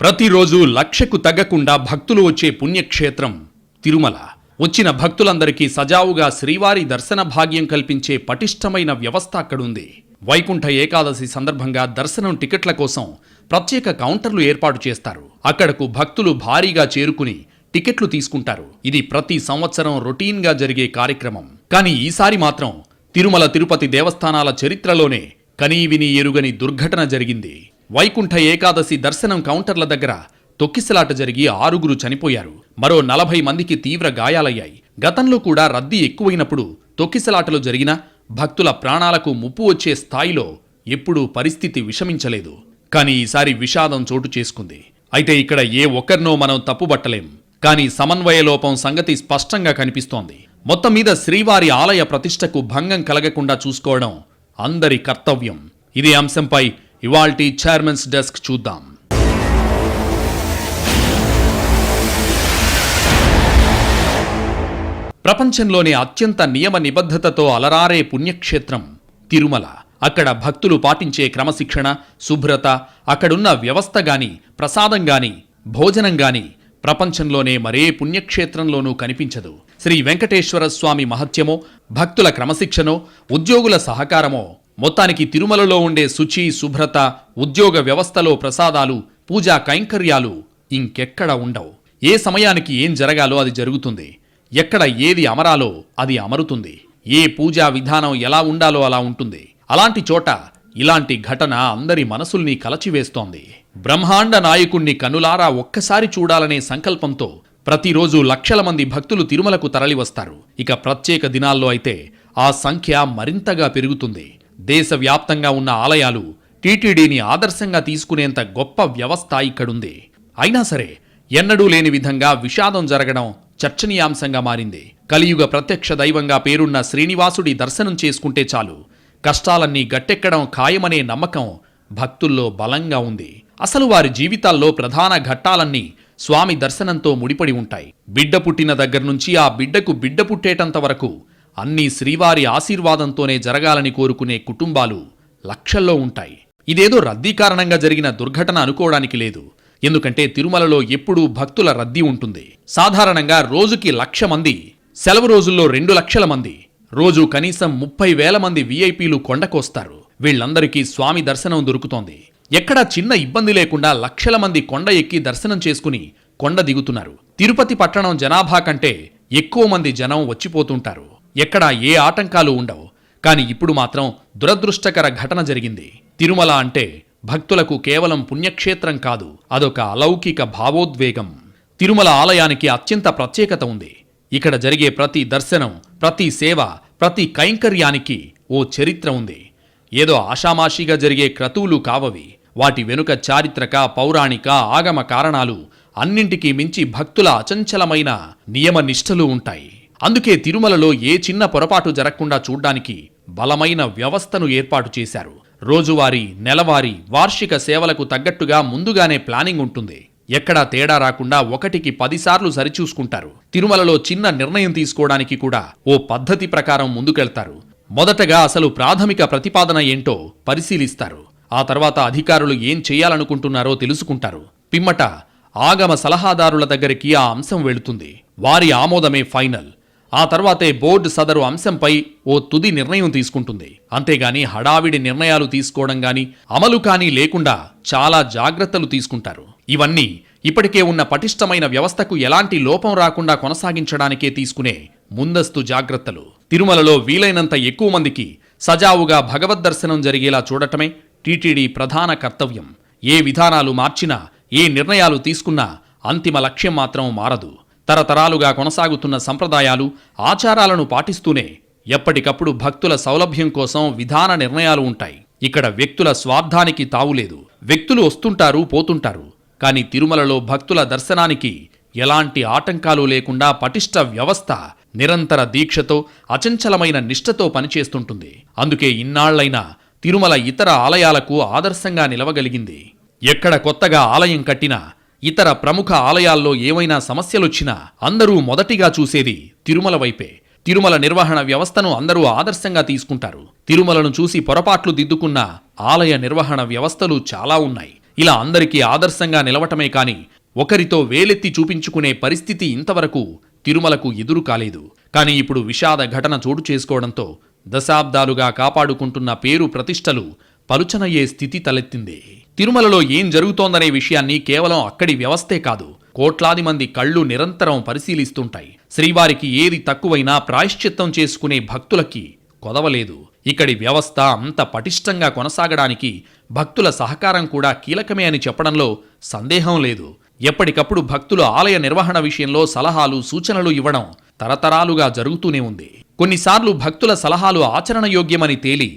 ప్రతిరోజు లక్షకు తగ్గకుండా భక్తులు వచ్చే పుణ్యక్షేత్రం తిరుమల. వచ్చిన భక్తులందరికీ సజావుగా శ్రీవారి దర్శన భాగ్యం కల్పించే పటిష్టమైన వ్యవస్థ అక్కడుంది. వైకుంఠ ఏకాదశి సందర్భంగా దర్శనం టికెట్ల కోసం ప్రత్యేక కౌంటర్లు ఏర్పాటు చేస్తారు. అక్కడకు భక్తులు భారీగా చేరుకుని టికెట్లు తీసుకుంటారు. ఇది ప్రతి సంవత్సరం రొటీన్గా జరిగే కార్యక్రమం. కానీ ఈసారి మాత్రం తిరుమల తిరుపతి దేవస్థానాల చరిత్రలోనే కనీవిని ఎరుగని దుర్ఘటన జరిగింది. వైకుంఠ ఏకాదశి దర్శనం కౌంటర్ల దగ్గర తొక్కిసలాట జరిగి 6 చనిపోయారు. మరో 40 మందికి తీవ్ర గాయాలయ్యాయి. గతంలో కూడా రద్దీ ఎక్కువైనప్పుడు తొక్కిసలాటలు జరిగినా భక్తుల ప్రాణాలకు ముప్పు వచ్చే స్థాయిలో ఎప్పుడూ పరిస్థితి విషమించలేదు. కానీ ఈసారి విషాదం చోటు చేసుకుంది. అయితే ఇక్కడ ఏ ఒక్కరినో మనం తప్పుబట్టలేం. కానీ సమన్వయ లోపం సంగతి స్పష్టంగా కనిపిస్తోంది. మొత్తం మీద శ్రీవారి ఆలయ ప్రతిష్టకు భంగం కలగకుండా చూసుకోవడం అందరి కర్తవ్యం. ఇదే అంశంపై ఇవాల్టి చైర్మన్స్ డెస్క్ చూద్దాం. ప్రపంచంలోనే అత్యంత నియమ నిబద్ధతతో అలరారే పుణ్యక్షేత్రం తిరుమల. అక్కడ భక్తులు పాటించే క్రమశిక్షణ, శుభ్రత, అక్కడున్న వ్యవస్థ గాని, ప్రసాదం గాని, భోజనం గాని ప్రపంచంలోనే మరే పుణ్యక్షేత్రంలోనూ కనిపించదు. శ్రీ వెంకటేశ్వర స్వామి మహత్యమో, భక్తుల క్రమశిక్షణో, ఉద్యోగుల సహకారమో, మొత్తానికి తిరుమలలో ఉండే శుచి, శుభ్రత, ఉద్యోగ వ్యవస్థలో ప్రసాదాలు, పూజా కైంకర్యాలు ఇంకెక్కడ ఉండవు. ఏ సమయానికి ఏం జరగాలో అది జరుగుతుంది. ఎక్కడ ఏది అమరాలో అది అమరుతుంది. ఏ పూజా విధానం ఎలా ఉండాలో అలా ఉంటుంది. అలాంటి చోట ఇలాంటి ఘటన అందరి మనసుల్ని కలచివేస్తోంది. బ్రహ్మాండ నాయకుణ్ణి కనులారా ఒక్కసారి చూడాలనే సంకల్పంతో ప్రతిరోజు లక్షల మంది భక్తులు తిరుమలకు తరలివస్తారు. ఇక ప్రత్యేక దినాల్లో అయితే ఆ సంఖ్య మరింతగా పెరుగుతుంది. దేశవ్యాప్తంగా ఉన్న ఆలయాలు టీటీడీని ఆదర్శంగా తీసుకునేంత గొప్ప వ్యవస్థ ఇక్కడుంది. అయినా సరే ఎన్నడూ లేని విధంగా విషాదం జరగడం చర్చనీయాంశంగా మారింది. కలియుగ ప్రత్యక్ష దైవంగా పేరున్న శ్రీనివాసుడి దర్శనం చేసుకుంటే చాలు, కష్టాలన్నీ గట్టెక్కడం ఖాయమనే నమ్మకం భక్తుల్లో బలంగా ఉంది. అసలు వారి జీవితాల్లో ప్రధాన ఘట్టాలన్నీ స్వామి దర్శనంతో ముడిపడి ఉంటాయి. బిడ్డ పుట్టిన దగ్గర్నుంచి ఆ బిడ్డకు బిడ్డ పుట్టేటంత వరకు అన్నీ శ్రీవారి ఆశీర్వాదంతోనే జరగాలని కోరుకునే కుటుంబాలు లక్షల్లో ఉంటాయి. ఇదేదో రద్దీ కారణంగా జరిగిన దుర్ఘటన అనుకోవడానికి లేదు. ఎందుకంటే తిరుమలలో ఎప్పుడూ భక్తుల రద్దీ ఉంటుంది. సాధారణంగా రోజుకి 1,00,000 మంది, సెలవు రోజుల్లో 2 లక్షల మంది, రోజు కనీసం 30,000 మంది వీఐపీలు కొండకొస్తారు. వీళ్లందరికీ స్వామి దర్శనం దొరుకుతోంది. ఎక్కడా చిన్న ఇబ్బంది లేకుండా లక్షల మంది కొండ ఎక్కి దర్శనం చేసుకుని కొండ దిగుతున్నారు. తిరుపతి పట్టణం జనాభా కంటే ఎక్కువ మంది జనం వచ్చిపోతుంటారు. ఎక్కడా ఏ ఆటంకాలు ఉండవు. కానీ ఇప్పుడు మాత్రం దురదృష్టకర ఘటన జరిగింది. తిరుమల అంటే భక్తులకు కేవలం పుణ్యక్షేత్రం కాదు, అదొక అలౌకిక భావోద్వేగం. తిరుమల ఆలయానికి అత్యంత ప్రత్యేకత ఉంది. ఇక్కడ జరిగే ప్రతి దర్శనం, ప్రతి సేవ, ప్రతి కైంకర్యానికి ఓ చరిత్ర ఉంది. ఏదో ఆషామాషీగా జరిగే క్రతువులు కావవి. వాటి వెనుక చారిత్రక, పౌరాణిక, ఆగమ కారణాలు, అన్నింటికీ మించి భక్తుల అచంచలమైన నియమ నిష్ఠలు ఉంటాయి. అందుకే తిరుమలలో ఏ చిన్న పొరపాటు జరగకుండా చూడ్డానికి బలమైన వ్యవస్థను ఏర్పాటు చేశారు. రోజువారీ, నెలవారీ, వార్షిక సేవలకు తగ్గట్టుగా ముందుగానే ప్లానింగ్ ఉంటుంది. ఎక్కడా తేడా రాకుండా 1కి 10 సార్లు సరిచూసుకుంటారు. తిరుమలలో చిన్న నిర్ణయం తీసుకోవడానికి కూడా ఓ పద్ధతి ప్రకారం ముందుకెళ్తారు. మొదటగా అసలు ప్రాథమిక ప్రతిపాదన ఏంటో పరిశీలిస్తారు. ఆ తర్వాత అధికారులు ఏం చేయాలనుకుంటున్నారో తెలుసుకుంటారు. పిమ్మట ఆగమ సలహాదారుల దగ్గరికి ఆ అంశం వెళుతుంది. వారి ఆమోదమే ఫైనల్. ఆ తర్వాతే బోర్డు సదరు అంశంపై ఓ తుది నిర్ణయం తీసుకుంటుంది. అంతేగాని హడావిడి నిర్ణయాలు తీసుకోవడం గాని, అమలు కానీ లేకుండా చాలా జాగ్రత్తలు తీసుకుంటారు. ఇవన్నీ ఇప్పటికే ఉన్న పటిష్టమైన వ్యవస్థకు ఎలాంటి లోపం రాకుండా కొనసాగించడానికే తీసుకునే ముందస్తు జాగ్రత్తలు. తిరుమలలో వీలైనంత ఎక్కువ మందికి సజావుగా భగవద్దర్శనం జరిగేలా చూడటమే టీటీడీ ప్రధాన కర్తవ్యం. ఏ విధానాలు మార్చినా, ఏ నిర్ణయాలు తీసుకున్నా అంతిమ లక్ష్యం మాత్రం మారదు. తరతరాలుగా కొనసాగుతున్న సంప్రదాయాలు, ఆచారాలను పాటిస్తూనే ఎప్పటికప్పుడు భక్తుల సౌలభ్యం కోసం విధాన నిర్ణయాలు ఉంటాయి. ఇక్కడ వ్యక్తుల స్వార్థానికి తావులేదు. వ్యక్తులు వస్తుంటారు, పోతుంటారు. కానీ తిరుమలలో భక్తుల దర్శనానికి ఎలాంటి ఆటంకాలు లేకుండా పటిష్ట వ్యవస్థ నిరంతర దీక్షతో, అచంచలమైన నిష్ఠతో పనిచేస్తుంటుంది. అందుకే ఇన్నాళ్లైనా తిరుమల ఇతర ఆలయాలకు ఆదర్శంగా నిలవగలిగింది. ఎక్కడ కొత్తగా ఆలయం కట్టినా, ఇతర ప్రముఖ ఆలయాల్లో ఏవైనా సమస్యలొచ్చినా అందరూ మొదటిగా చూసేది తిరుమల వైపే. తిరుమల నిర్వహణ వ్యవస్థను అందరూ ఆదర్శంగా తీసుకుంటారు. తిరుమలను చూసి పొరపాట్లు దిద్దుకున్న ఆలయ నిర్వహణ వ్యవస్థలు చాలా ఉన్నాయి. ఇలా అందరికీ ఆదర్శంగా నిలవటమే కాని ఒకరితో వేలెత్తి చూపించుకునే పరిస్థితి ఇంతవరకు తిరుమలకు ఎదురు కాలేదు. కానీ ఇప్పుడు విషాద ఘటన చోటు చేసుకోవడంతో దశాబ్దాలుగా కాపాడుకుంటున్న పేరు ప్రతిష్టలు పలుచనయ్యే స్థితి తలెత్తింది. తిరుమలలో ఏం జరుగుతోందనే విషయాన్ని కేవలం అక్కడి వ్యవస్థే కాదు, కోట్లాది మంది కళ్ళు నిరంతరం పరిశీలిస్తుంటాయి. శ్రీవారికి ఏది తక్కువైనా ప్రాయశ్చిత్తం చేసుకునే భక్తులకి కొదవలేదు. ఇక్కడి వ్యవస్థ అంత పటిష్టంగా కొనసాగడానికి భక్తుల సహకారం కూడా కీలకమే అని చెప్పడంలో సందేహం లేదు. ఎప్పటికప్పుడు భక్తులు ఆలయ నిర్వహణ విషయంలో సలహాలు, సూచనలు ఇవ్వడం తరతరాలుగా జరుగుతూనే ఉంది. కొన్నిసార్లు భక్తుల సలహాలు ఆచరణయోగ్యమని తేలి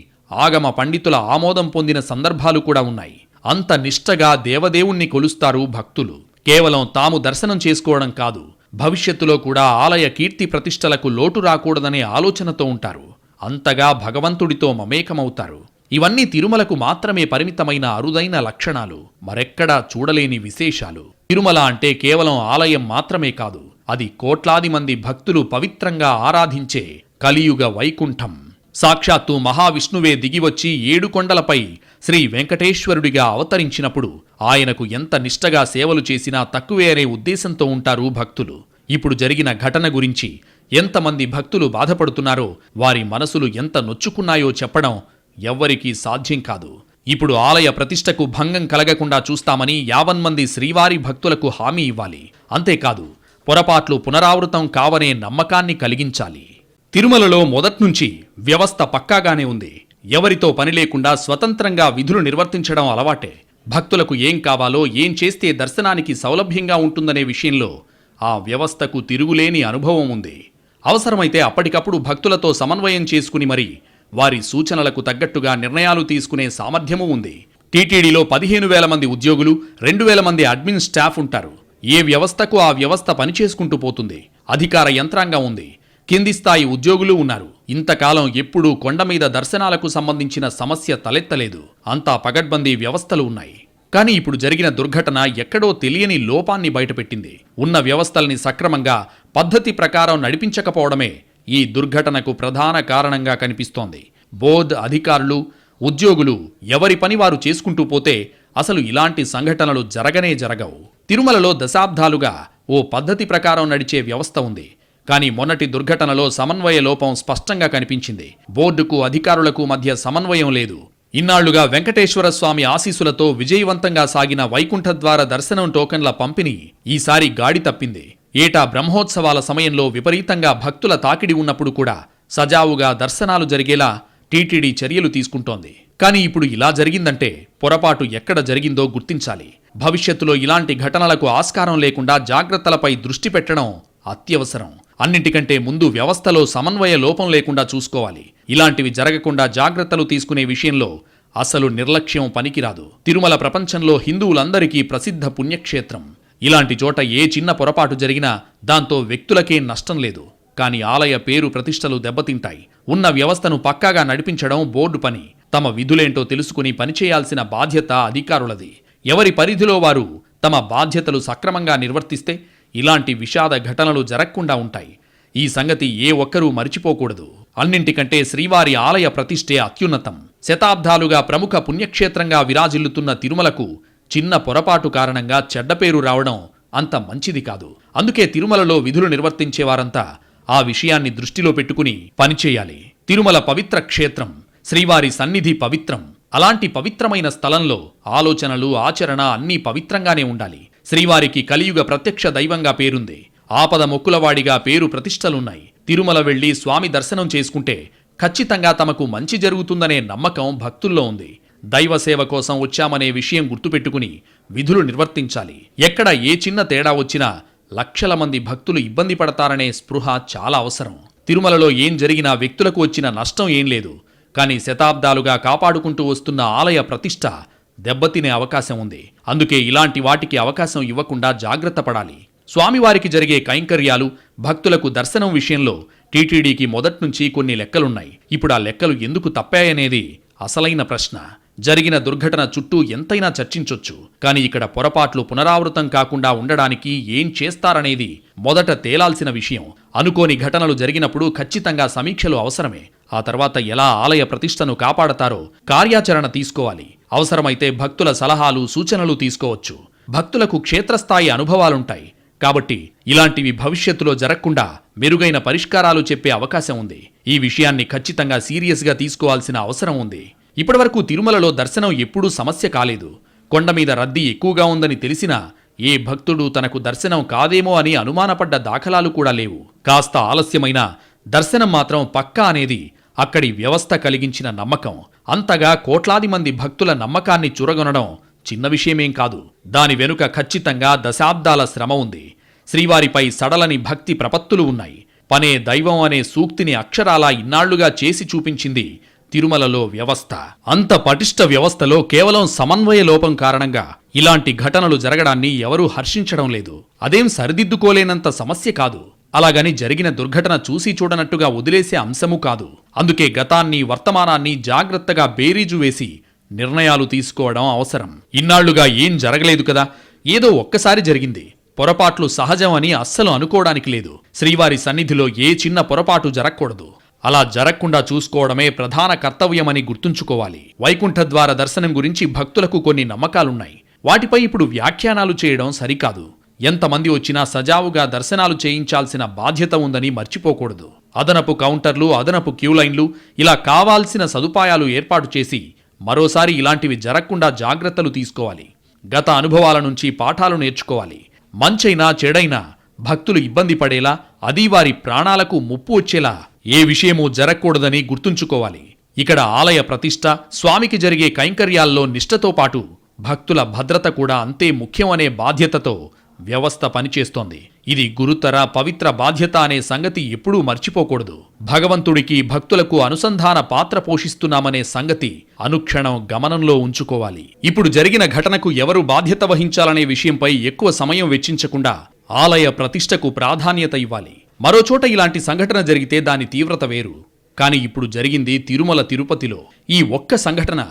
ఆగమ పండితుల ఆమోదం పొందిన సందర్భాలు కూడా ఉన్నాయి. అంత నిష్టగా దేవదేవుణ్ణి కొలుస్తారు భక్తులు. కేవలం తాము దర్శనం చేసుకోవడం కాదు, భవిష్యత్తులో కూడా ఆలయ కీర్తి ప్రతిష్టలకు లోటు రాకూడదనే ఆలోచనతో ఉంటారు. అంతగా భగవంతుడితో మమేకమవుతారు. ఇవన్నీ తిరుమలకు మాత్రమే పరిమితమైన అరుదైన లక్షణాలు, మరెక్కడా చూడలేని విశేషాలు. తిరుమల అంటే కేవలం ఆలయం మాత్రమే కాదు, అది కోట్లాది మంది భక్తులు పవిత్రంగా ఆరాధించే కలియుగ వైకుంఠం. సాక్షాత్తు మహావిష్ణువే దిగివచ్చి 7 కొండలపై శ్రీ వెంకటేశ్వరుడిగా అవతరించినప్పుడు ఆయనకు ఎంత నిష్టగా సేవలు చేసినా తక్కువే అనే ఉద్దేశంతో ఉంటారు భక్తులు. ఇప్పుడు జరిగిన ఘటన గురించి ఎంతమంది భక్తులు బాధపడుతున్నారో, వారి మనసులు ఎంత నొచ్చుకున్నాయో చెప్పడం ఎవ్వరికీ సాధ్యం కాదు. ఇప్పుడు ఆలయ ప్రతిష్టకు భంగం కలగకుండా చూస్తామని 50 మంది శ్రీవారి భక్తులకు హామీ ఇవ్వాలి. అంతేకాదు, పొరపాట్లు పునరావృతం కావనే నమ్మకాన్ని కలిగించాలి. తిరుమలలో మొదట్నుంచి వ్యవస్థ పక్కాగానే ఉంది. ఎవరితో పని లేకుండా స్వతంత్రంగా విధులు నిర్వర్తించడం అలవాటే. భక్తులకు ఏం కావాలో, ఏం చేస్తే దర్శనానికి సౌలభ్యంగా ఉంటుందనే విషయంలో ఆ వ్యవస్థకు తిరుగులేని అనుభవం ఉంది. అవసరమైతే అప్పటికప్పుడు భక్తులతో సమన్వయం చేసుకుని మరి వారి సూచనలకు తగ్గట్టుగా నిర్ణయాలు తీసుకునే సామర్థ్యమూ ఉంది. టీటీడీలో 15,000 మంది ఉద్యోగులు, 2,000 మంది అడ్మిన్ స్టాఫ్ ఉంటారు. ఏ వ్యవస్థకు ఆ వ్యవస్థ పనిచేసుకుంటూ పోతుంది. అధికార యంత్రాంగం ఉంది, కింది స్థాయి ఉద్యోగులు ఉన్నారు. ఇంతకాలం ఎప్పుడూ కొండ మీద దర్శనాలకు సంబంధించిన సమస్య తలెత్తలేదు. అంతా పగడ్బందీ వ్యవస్థలు ఉన్నాయి. కానీ ఇప్పుడు జరిగిన దుర్ఘటన ఎక్కడో తెలియని లోపాన్ని బయటపెట్టింది. ఉన్న వ్యవస్థల్ని సక్రమంగా పద్ధతి ప్రకారం నడిపించకపోవడమే ఈ దుర్ఘటనకు ప్రధాన కారణంగా కనిపిస్తోంది. బోర్డు అధికారులు, ఉద్యోగులు ఎవరి పని వారు చేసుకుంటూ పోతే అసలు ఇలాంటి సంఘటనలు జరగవు. తిరుమలలో దశాబ్దాలుగా ఓ పద్ధతి ప్రకారం నడిచే వ్యవస్థ ఉంది. కానీ మొన్నటి దుర్ఘటనలో సమన్వయ లోపం స్పష్టంగా కనిపించింది. బోర్డుకు, అధికారులకు మధ్య సమన్వయం లేదు. ఇన్నాళ్లుగా వెంకటేశ్వర స్వామి ఆశీస్సులతో విజయవంతంగా సాగిన వైకుంఠద్వార దర్శనం టోకన్ల పంపిణీ ఈసారి గాడి తప్పింది. ఏటా బ్రహ్మోత్సవాల సమయంలో విపరీతంగా భక్తుల తాకిడి ఉన్నప్పుడు కూడా సజావుగా దర్శనాలు జరిగేలా టీటీడీ చర్యలు తీసుకుంటోంది. కానీ ఇప్పుడు ఇలా జరిగిందంటే పొరపాటు ఎక్కడ జరిగిందో గుర్తించాలి. భవిష్యత్తులో ఇలాంటి ఘటనలకు ఆస్కారం లేకుండా జాగ్రత్తలపై దృష్టి పెట్టడం అత్యవసరం. అన్నింటికంటే ముందు వ్యవస్థలో సమన్వయ లోపం లేకుండా చూసుకోవాలి. ఇలాంటివి జరగకుండా జాగ్రత్తలు తీసుకునే విషయంలో అసలు నిర్లక్ష్యం పనికిరాదు. తిరుమల ప్రపంచంలో హిందువులందరికీ ప్రసిద్ధ పుణ్యక్షేత్రం. ఇలాంటి చోట ఏ చిన్న పొరపాటు జరిగినా దాంతో వ్యక్తులకే నష్టం లేదు, కానీ ఆలయ పేరు ప్రతిష్టలు దెబ్బతింటాయి. ఉన్న వ్యవస్థను పక్కాగా నడిపించడం బోర్డు పని. తమ విధులేంటో తెలుసుకుని పనిచేయాల్సిన బాధ్యత అధికారులది. ఎవరి పరిధిలో వారు తమ బాధ్యతలు సక్రమంగా నిర్వర్తిస్తే ఇలాంటి విషాద ఘటనలు జరగకుండా ఉంటాయి. ఈ సంగతి ఏ ఒక్కరూ మరిచిపోకూడదు. అన్నింటికంటే శ్రీవారి ఆలయ ప్రతిష్ఠే అత్యున్నతం. శతాబ్దాలుగా ప్రముఖ పుణ్యక్షేత్రంగా విరాజిల్లుతున్న తిరుమలకు చిన్న పొరపాటు కారణంగా చెడ్డ పేరు రావడం అంత మంచిది కాదు. అందుకే తిరుమలలో విధులు నిర్వర్తించేవారంతా ఆ విషయాన్ని దృష్టిలో పెట్టుకుని పనిచేయాలి. తిరుమల పవిత్ర క్షేత్రం, శ్రీవారి సన్నిధి పవిత్రం. అలాంటి పవిత్రమైన స్థలంలో ఆలోచనలు, ఆచరణ అన్నీ పవిత్రంగానే ఉండాలి. శ్రీవారికి కలియుగ ప్రత్యక్ష దైవంగా పేరుంది. ఆపద మొక్కులవాడిగా పేరు ప్రతిష్టలున్నాయి. తిరుమల వెళ్లి స్వామి దర్శనం చేసుకుంటే ఖచ్చితంగా తమకు మంచి జరుగుతుందనే నమ్మకం భక్తుల్లో ఉంది. దైవ సేవ కోసం వచ్చామనే విషయం గుర్తుపెట్టుకుని విధులు నిర్వర్తించాలి. ఎక్కడ ఏ చిన్న తేడా వచ్చినా లక్షల మంది భక్తులు ఇబ్బంది పడతారనే స్పృహ చాలా అవసరం. తిరుమలలో ఏం జరిగినా వ్యక్తులకు వచ్చిన నష్టం ఏం లేదు. కానీ శతాబ్దాలుగా కాపాడుకుంటూ వస్తున్న ఆలయ ప్రతిష్ట దెబ్బతినే అవకాశం ఉంది. అందుకే ఇలాంటి వాటికి అవకాశం ఇవ్వకుండా జాగ్రత్త పడాలి. స్వామివారికి జరిగే కైంకర్యాలు, భక్తులకు దర్శనం విషయంలో టీటీడీకి మొదట్నుంచి కొన్ని లెక్కలున్నాయి. ఇప్పుడు ఆ లెక్కలు ఎందుకు తప్పాయనేది అసలైన ప్రశ్న. జరిగిన దుర్ఘటన చుట్టూ ఎంతైనా చర్చించొచ్చు, కానీ ఇక్కడ పొరపాట్లు పునరావృతం కాకుండా ఉండడానికి ఏం చేస్తారనేది మొదట తేలాల్సిన విషయం. అనుకోని ఘటనలు జరిగినప్పుడు ఖచ్చితంగా సమీక్షలు అవసరమే. ఆ తర్వాత ఎలా ఆలయ ప్రతిష్టను కాపాడతారో కార్యాచరణ తీసుకోవాలి. అవసరమైతే భక్తుల సలహాలు సూచనలు తీసుకోవచ్చు. భక్తులకు క్షేత్రస్థాయి అనుభవాలుంటాయి కాబట్టి ఇలాంటివి భవిష్యత్తులో జరగకుండా మెరుగైన పరిష్కారాలు చెప్పే అవకాశం ఉంది. ఈ విషయాన్ని ఖచ్చితంగా సీరియస్గా తీసుకోవాల్సిన అవసరం ఉంది. ఇప్పటివరకు తిరుమలలో దర్శనం ఎప్పుడూ సమస్య కాలేదు. కొండ మీద రద్దీ ఎక్కువగా ఉందని తెలిసినా ఏ భక్తుడు తనకు దర్శనం కాదేమో అని అనుమానపడ్డ దాఖలాలు కూడా లేవు. కాస్త ఆలస్యమైన దర్శనం మాత్రం పక్కా అనేది అక్కడి వ్యవస్థ కలిగించిన నమ్మకం. అంతగా కోట్లాది మంది భక్తుల నమ్మకాన్ని చురగొనడం చిన్న విషయమేం కాదు. దాని వెనుక ఖచ్చితంగా దశాబ్దాల శ్రమ ఉంది. శ్రీవారిపై సడలని భక్తి ప్రపత్తులు ఉన్నాయి. పనే దైవం అనే సూక్తిని అక్షరాలా ఇన్నాళ్లుగా చేసి చూపించింది తిరుమలలో వ్యవస్థ. అంత పటిష్ట వ్యవస్థలో కేవలం సమన్వయ లోపం కారణంగా ఇలాంటి ఘటనలు జరగడాన్ని ఎవరూ హర్షించడం లేదు. అదేం సరిదిద్దుకోలేనంత సమస్య కాదు. అలాగని జరిగిన దుర్ఘటన చూసి చూడనట్టుగా వదిలేసే అంశమూ కాదు. అందుకే గతాన్ని వర్తమానాన్ని జాగ్రత్తగా బేరీజు వేసి నిర్ణయాలు తీసుకోవడం అవసరం. ఇన్నాళ్లుగా ఏం జరగలేదు కదా, ఏదో ఒక్కసారి జరిగింది. పొరపాట్లు సహజం అని అస్సలు అనుకోవడానికి లేదు. శ్రీవారి సన్నిధిలో ఏ చిన్న పొరపాటు జరగకూడదు. అలా జరగకుండా చూసుకోవడమే ప్రధాన కర్తవ్యమని గుర్తుంచుకోవాలి. వైకుంఠద్వార దర్శనం గురించి భక్తులకు కొన్ని నమ్మకాలున్నాయి. వాటిపై ఇప్పుడు వ్యాఖ్యానాలు చేయడం సరికాదు. ఎంతమంది వచ్చినా సజావుగా దర్శనాలు చేయించాల్సిన బాధ్యత ఉందని మర్చిపోకూడదు. అదనపు కౌంటర్లు, అదనపు క్యూలైన్లు, ఇలా కావాల్సిన సదుపాయాలు ఏర్పాటు చేసి మరోసారి ఇలాంటివి జరగకుండా జాగ్రత్తలు తీసుకోవాలి. గత అనుభవాల నుంచి పాఠాలు నేర్చుకోవాలి. మంచైనా చెడైనా భక్తులు ఇబ్బంది పడేలా, అది వారి ప్రాణాలకు ముప్పు వచ్చేలా ఏ విషయమూ జరగకూడదని గుర్తుంచుకోవాలి. ఇక్కడ ఆలయ ప్రతిష్ఠ, స్వామికి జరిగే కైంకర్యాల్లో నిష్ఠతో పాటు భక్తుల భద్రత కూడా అంతే ముఖ్యమనే బాధ్యతతో వ్యవస్థ పనిచేస్తోంది. ఇది గురుతర పవిత్ర బాధ్యత అనే సంగతి ఎప్పుడూ మర్చిపోకూడదు. భగవంతుడికి భక్తులకు అనుసంధాన పాత్ర పోషిస్తున్నామనే సంగతి అనుక్షణం గమనంలో ఉంచుకోవాలి. ఇప్పుడు జరిగిన ఘటనకు ఎవరు బాధ్యత వహించాలనే విషయంపై ఎక్కువ సమయం వెచ్చించకుండా ఆలయ ప్రతిష్టకు ప్రాధాన్యత ఇవ్వాలి. మరోచోట ఇలాంటి సంఘటన జరిగితే దాని తీవ్రత వేరు. కానీ ఇప్పుడు జరిగింది తిరుమల తిరుపతిలో. ఈ ఒక్క సంఘటన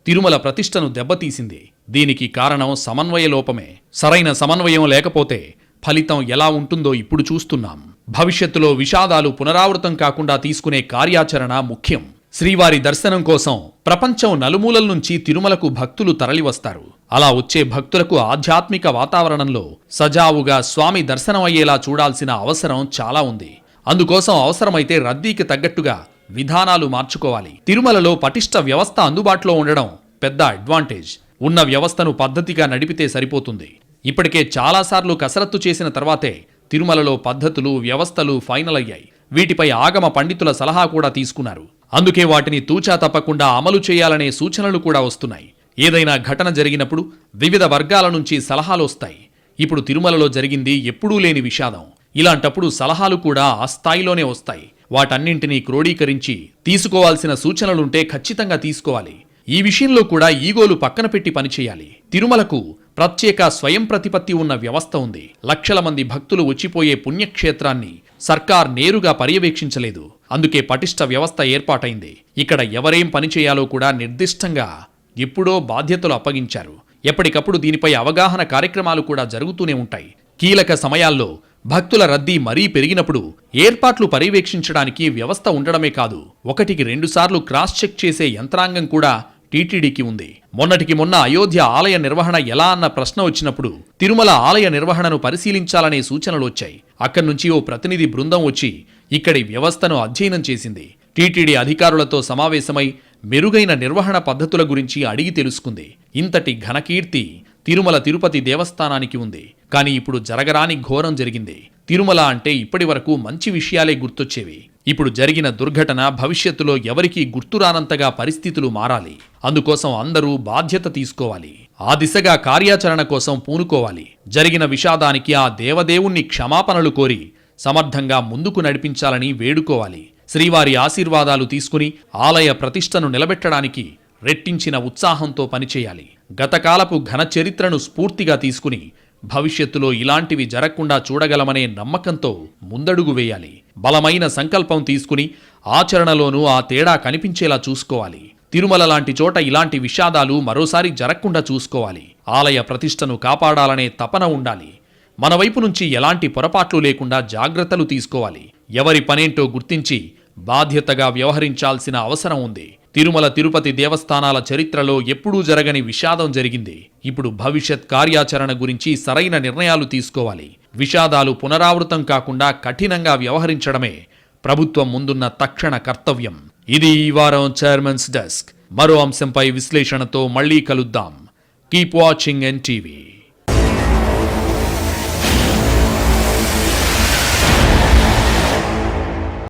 తిరుమల ప్రతిష్టను దెబ్బతీసింది. దీనికి కారణం సమన్వయ లోపమే. సరైన సమన్వయం లేకపోతే ఫలితం ఎలా ఉంటుందో ఇప్పుడు చూస్తున్నాం. భవిష్యత్తులో విషాదాలు పునరావృతం కాకుండా తీసుకునే కార్యాచరణ ముఖ్యం. శ్రీవారి దర్శనం కోసం ప్రపంచం నలుమూలల నుంచి తిరుమలకు భక్తులు తరలివస్తారు. అలా వచ్చే భక్తులకు ఆధ్యాత్మిక వాతావరణంలో సజావుగా స్వామి దర్శనం అయ్యేలా చూడాల్సిన అవసరం చాలా ఉంది. అందుకోసం అవసరమైతే రద్దీకి తగ్గట్టుగా విధానాలు మార్చుకోవాలి. తిరుమలలో పటిష్ట వ్యవస్థ అందుబాటులో ఉండడం పెద్ద అడ్వాంటేజ్. ఉన్న వ్యవస్థను పద్ధతిగా నడిపితే సరిపోతుంది. ఇప్పటికే చాలాసార్లు కసరత్తు చేసిన తర్వాతే తిరుమలలో పద్ధతులు, వ్యవస్థలు ఫైనల్ అయ్యాయి. వీటిపై ఆగమ పండితుల సలహా కూడా తీసుకున్నారు. అందుకే వాటిని తూచా తప్పకుండా అమలు చేయాలనే సూచనలు కూడా వస్తున్నాయి. ఏదైనా ఘటన జరిగినప్పుడు వివిధ వర్గాల నుంచి సలహాలు వస్తాయి. ఇప్పుడు తిరుమలలో జరిగింది ఎప్పుడూ లేని విషాదం. ఇలాంటప్పుడు సలహాలు కూడా ఆ స్థాయిలోనే వస్తాయి. వాటన్నింటినీ క్రోడీకరించి తీసుకోవాల్సిన సూచనలుంటే ఖచ్చితంగా తీసుకోవాలి. ఈ విషయంలో కూడా ఈగోలు పక్కన పెట్టి పనిచేయాలి. తిరుమలకు ప్రత్యేక స్వయం ప్రతిపత్తి ఉన్న వ్యవస్థ ఉంది. లక్షల మంది భక్తులు వచ్చిపోయే పుణ్యక్షేత్రాన్ని సర్కార్ నేరుగా పర్యవేక్షించలేదు. అందుకే పటిష్ట వ్యవస్థ ఏర్పాటైంది. ఇక్కడ ఎవరేం పనిచేయాలో కూడా నిర్దిష్టంగా ఎప్పుడో బాధ్యతలు అప్పగించారు. ఎప్పటికప్పుడు దీనిపై అవగాహన కార్యక్రమాలు కూడా జరుగుతూనే ఉంటాయి. కీలక సమయాల్లో భక్తుల రద్దీ మరీ పెరిగినప్పుడు ఏర్పాట్లు పర్యవేక్షించడానికి వ్యవస్థ ఉండడమే కాదు, 1కి 2 సార్లు క్రాస్ చెక్ చేసే యంత్రాంగం కూడా టీటీడీకి ఉంది. మొన్నటికి మొన్న అయోధ్య ఆలయ నిర్వహణ ఎలా అన్న ప్రశ్న వచ్చినప్పుడు తిరుమల ఆలయ నిర్వహణను పరిశీలించాలనే సూచనలు వచ్చాయి. అక్కడి నుంచి ఓ ప్రతినిధి బృందం వచ్చి ఇక్కడి వ్యవస్థను అధ్యయనం చేసింది. టీటీడీ అధికారులతో సమావేశమై మెరుగైన నిర్వహణ పద్ధతుల గురించి అడిగి తెలుసుకుంది. ఇంతటి ఘనకీర్తి తిరుమల తిరుపతి దేవస్థానానికి ఉంది. కానీ ఇప్పుడు జరగరాని ఘోరం జరిగింది. తిరుమల అంటే ఇప్పటి వరకు మంచి విషయాలే గుర్తొచ్చేవి. ఇప్పుడు జరిగిన దుర్ఘటన భవిష్యత్తులో ఎవరికీ గుర్తురానంతగా పరిస్థితులు మారాలి. అందుకోసం అందరూ బాధ్యత తీసుకోవాలి. ఆ దిశగా కార్యాచరణ కోసం పూనుకోవాలి. జరిగిన విషాదానికి ఆ దేవదేవుణ్ణి క్షమాపణలు కోరి సమర్థంగా ముందుకు నడిపించాలని వేడుకోవాలి. శ్రీవారి ఆశీర్వాదాలు తీసుకుని ఆలయ ప్రతిష్టను నిలబెట్టడానికి రెట్టించిన ఉత్సాహంతో పనిచేయాలి. గతకాలపు ఘన చరిత్రను స్ఫూర్తిగా తీసుకుని భవిష్యత్తులో ఇలాంటివి జరగకుండా చూడగలమనే నమ్మకంతో ముందడుగు వేయాలి. బలమైన సంకల్పం తీసుకుని ఆచరణలోనూ ఆ తేడా కనిపించేలా చూసుకోవాలి. తిరుమల లాంటి చోట ఇలాంటి విషాదాలు మరోసారి జరగకుండా చూసుకోవాలి. ఆలయ ప్రతిష్టను కాపాడాలనే తపన ఉండాలి. మన వైపు నుంచి ఎలాంటి పొరపాట్లు లేకుండా జాగ్రత్తలు తీసుకోవాలి. ఎవరి పనేంటో గుర్తించి బాధ్యతగా వ్యవహరించాల్సిన అవసరం ఉంది. తిరుమల తిరుపతి దేవస్థానాల చరిత్రలో ఎప్పుడూ జరగని విషాదం జరిగింది. ఇప్పుడు భవిష్యత్ కార్యాచరణ గురించి సరైన నిర్ణయాలు తీసుకోవాలి. విషాదాలు పునరావృతం కాకుండా కఠినంగా వ్యవహరించడమే ప్రభుత్వం ముందున్న తక్షణ కర్తవ్యం. ఇది ఈ వారం చైర్మన్స్ డెస్క్. మరో అంశంపై విశ్లేషణతో మళ్లీ కలుద్దాం. Keep watching NTV.